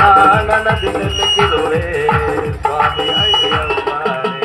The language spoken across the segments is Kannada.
ಕಾಣನದಿ ನಿಲ್ಲುತ್ತಿರುವೆ ಸ್ವಾಮಿ ಅಯ್ಯಪ್ಪನೇ.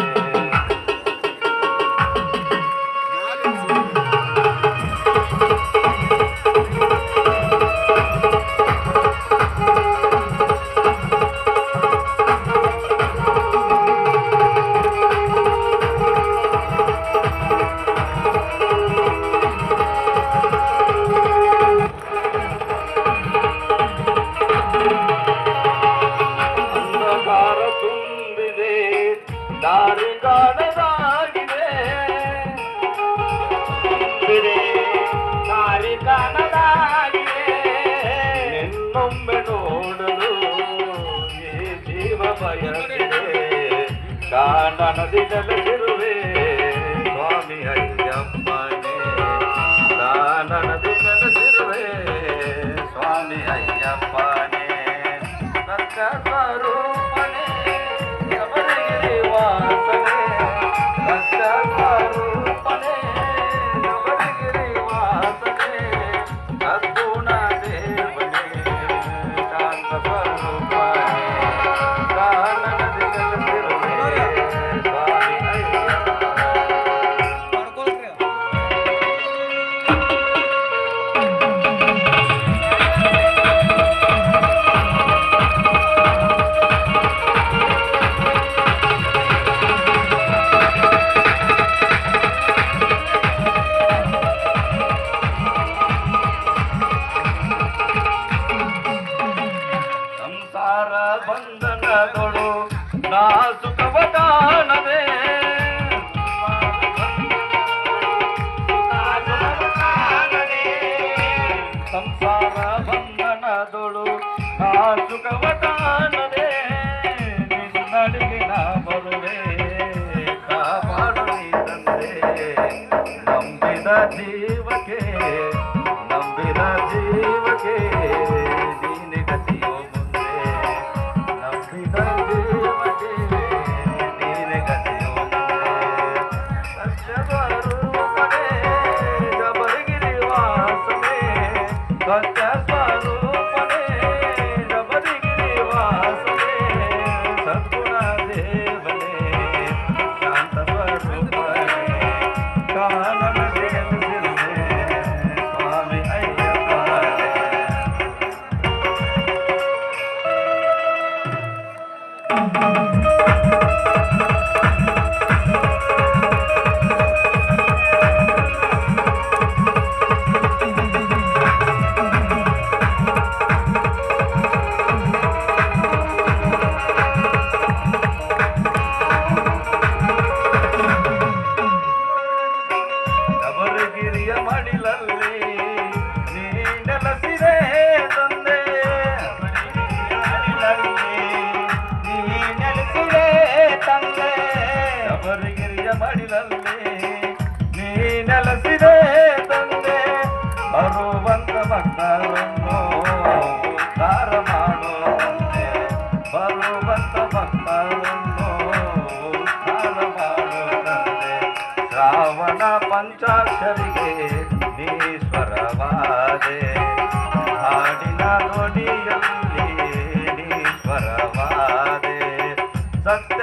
ದಾರಿ ಕಾಣದಾಗಿದೆ ದಾರಿ ಕಾಣದಾಗಿದೆ ನಿನ್ನೊಮ್ಮೆ ನೋಡಲು ಈ ಜೀವ ಬಯಸಿದೆ ಕಾಣನದಿ ನೆಲೆಸಿರುವೆ ಸ್ವಾಮಿ ಅಯ್ಯಪ್ಪನೇ ಕಾಣನದಿ ನೆಲೆಸಿರುವೆ ಸ್ವಾಮಿ ಅಯ್ಯಪ್ಪನೇ ಸತ್ಯ ಸ್ವರೂಪನೇ ಬಂಧನಗಳು ನಾ ಸುಖವ ಕಾಣದೆ ಸಂಸಾರ ಬಂಧನದೊಳು ನಾ ಸುಖವ ಕಾಣದೆ ನಿನ್ನಡಿಗೆ ನಾ ಬರುವೆ ಕಾಪಾಡಲಿ ತಂದೆ ನಂಬಿದ ಜೀವಕ್ಕೆ ನಂಬಿದ ಜೀವಕ್ಕೆ ನೀನೆ ಗತಿಯೋ ಸತ್ಯ ಸ್ವರೂಪನೇ ಶಬರಿಗಿರಿ ವಾಸನೆ ಸದ್ಗುಣ ದೇವನೇ ಶಾಂತ ಸ್ವರೂಪನೇ ಕಾಣನದಿ ನೆಲೆಸಿರುವೆ ಸ್ವಾಮಿ ಅಯ್ಯಪ್ಪನೇ. ಶಬರಿಗಿರಿಯ ಮಡಿಲಲ್ಲಿ ನೀ ನೆಲೆಸಿದೆ ತಂದೆ ನೀ ನೆಲೆಸಿದೆ ತಂದೆ ಶಬರಿಗಿರಿಯ ಮಡಿಲಲ್ಲಿ ನೀ ನೆಲೆಸಿದೆ ತಂದೆ ಬರುವಂತ ಭಕ್ತರನ್ನು ಉದ್ಧಾರ ಮಾಡೋ ತಂದೆ ಬರುವಂತ ಭಕ್ತರನ್ನು ಉದ್ಧಾರ ಮಾಡೋ ತಂದೆ ಶ್ರಾವಣ ಪಂಚಾಕ್ಷರಿಗೆ ನೀಶ್ವರವಾದೆ ಹಾಡಿನ ನುಡಿಯಲ್ಲಿ ನೀಶ್ವರವಾದೆ ಸತ್ಯ